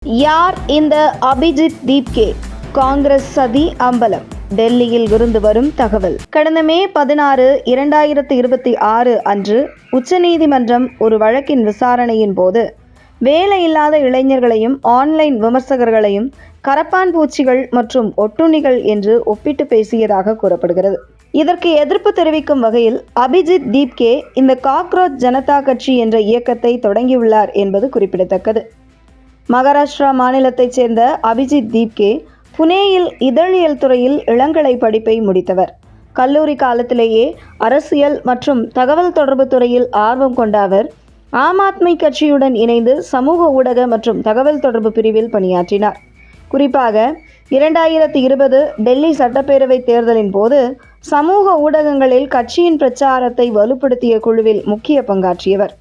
யார் இந்த அபிஜித் தீப்கே? காங்கிரஸ் சதி அம்பலம். டெல்லியில் இருந்து வரும் தகவல். கடந்த மே 16, 2026 அன்று உச்சநீதிமன்றம் ஒரு வழக்கின் விசாரணையின் போது வேலையில்லாத இளைஞர்களையும் ஆன்லைன் விமர்சகர்களையும் கரப்பான் பூச்சிகள் மற்றும் ஒட்டுண்ணிகள் என்று ஒப்பிட்டு பேசியதாக கூறப்படுகிறது. இதற்கு எதிர்ப்பு தெரிவிக்கும் வகையில் அபிஜித் தீப்கே இந்த காக்ரோச் ஜனதா கட்சி என்ற இயக்கத்தை தொடங்கியுள்ளார் என்பது குறிப்பிடத்தக்கது. மகாராஷ்டிரா மாநிலத்தைச் சேர்ந்த அபிஜித் தீப்கே புனேயில் இதழியல் துறையில் இளங்கலை படிப்பை முடித்தவர். கல்லூரி காலத்திலேயே அரசியல் மற்றும் தகவல் தொடர்பு துறையில் ஆர்வம் கொண்ட அவர் ஆம் ஆத்மி கட்சியுடன் இணைந்து சமூக ஊடக மற்றும் தகவல் தொடர்பு பிரிவில் பணியாற்றினார். குறிப்பாக 2020 டெல்லி சட்டப்பேரவை தேர்தலின் போது சமூக ஊடகங்களில் கட்சியின் பிரச்சாரத்தை வலுப்படுத்திய குழுவில் முக்கிய பங்காற்றியவர்.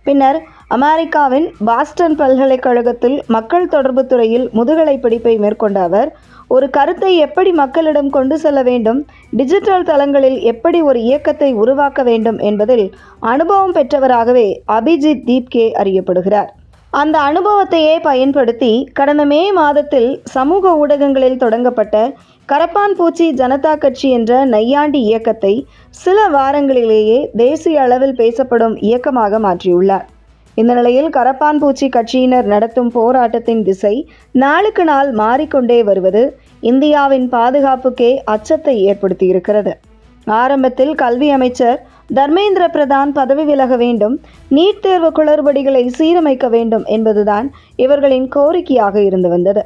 பின்னர் அமெரிக்காவின் பாஸ்டன் பல்கலைக்கழகத்தில் மக்கள் தொடர்பு துறையில் முதுகலை படிப்பை மேற்கொண்ட அவர் ஒரு கருத்தை எப்படி மக்களிடம் கொண்டு செல்ல வேண்டும், டிஜிட்டல் தளங்களில் எப்படி ஒரு இயக்கத்தை உருவாக்க வேண்டும் என்பதில் அனுபவம் பெற்றவராகவே அபிஜித் தீப்கே அறியப்படுகிறார். அந்த அனுபவத்தையே பயன்படுத்தி கடந்த மே மாதத்தில் சமூக ஊடகங்களில் தொடங்கப்பட்ட கரப்பான் பூச்சி ஜனதா கட்சி என்ற நையாண்டி இயக்கத்தை சில வாரங்களிலேயே தேசிய அளவில் பேசப்படும் இயக்கமாக மாற்றியுள்ளார். இந்த நிலையில் கரப்பான் பூச்சி கட்சியினர் நடத்தும் போராட்டத்தின் திசை நாளுக்கு நாள் மாறிக்கொண்டே வருவது இந்தியாவின் பாதுகாப்புக்கே அச்சத்தை ஏற்படுத்தியிருக்கிறது. ஆரம்பத்தில் கல்வி அமைச்சர் தர்மேந்திர பிரதான் பதவி விலக வேண்டும், நீட் தேர்வு குளறுபடிகளை சீரமைக்க வேண்டும் என்பதுதான் இவர்களின் கோரிக்கையாக இருந்து வந்தது.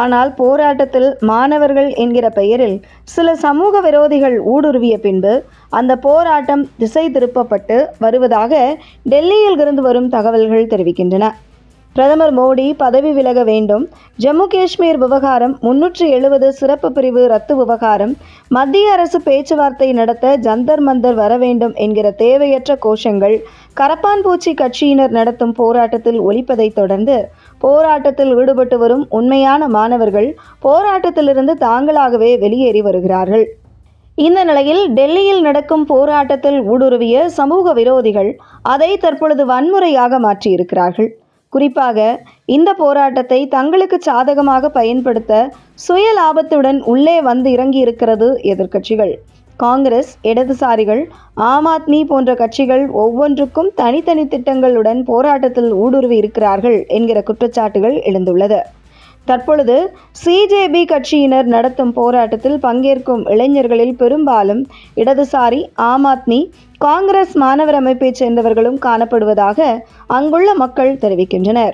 ஆனால் போராட்டத்தில் மாணவர்கள் என்கிற பெயரில் சில சமூக விரோதிகள் ஊடுருவிய பின்பு அந்த போராட்டம் திசை திருப்பப்பட்டு வருவதாக டெல்லியில் இருந்து வரும் தகவல்கள் தெரிவிக்கின்றன. பிரதமர் மோடி பதவி விலக வேண்டும், ஜம்மு காஷ்மீர் விவகாரம், 370 சிறப்பு பிரிவு ரத்து விவகாரம், மத்திய அரசு பேச்சுவார்த்தை நடத்த ஜந்தர் மந்தர் வர வேண்டும் என்கிற தேவையற்ற கோஷங்கள் கரப்பான் பூச்சி கட்சியினர் நடத்தும் போராட்டத்தில் ஒலிப்பதை தொடர்ந்து போராட்டத்தில் ஈடுபட்டு வரும் உண்மையான மாணவர்கள் போராட்டத்திலிருந்து தாங்களாகவே வெளியேறி வருகிறார்கள். இந்த நிலையில் டெல்லியில் நடக்கும் போராட்டத்தில் ஊடுருவிய சமூக விரோதிகள் அதை தற்பொழுது வன்முறையாக மாற்றியிருக்கிறார்கள். குறிப்பாக இந்த போராட்டத்தை தங்களுக்கு சாதகமாக பயன்படுத்த சுய லாபத்துடன் உள்ளே வந்து இறங்கியிருக்கிறது எதிர்க்கட்சிகள். காங்கிரஸ், இடதுசாரிகள், ஆம் ஆத்மி போன்ற கட்சிகள் ஒவ்வொன்றுக்கும் தனித்தனி திட்டங்களுடன் போராட்டத்தில் ஊடுருவி இருக்கிறார்கள் என்கிற குற்றச்சாட்டுகள் எழுந்துள்ளது. தற்பொழுது சிஜேபி கட்சியினர் நடத்தும் போராட்டத்தில் பங்கேற்கும் இளைஞர்களில் பெரும்பாலும் இடதுசாரி, ஆம் ஆத்மி, காங்கிரஸ் மாணவர் அமைப்பைச் சேர்ந்தவர்களும் காணப்படுவதாக அங்குள்ள மக்கள் தெரிவிக்கின்றனர்.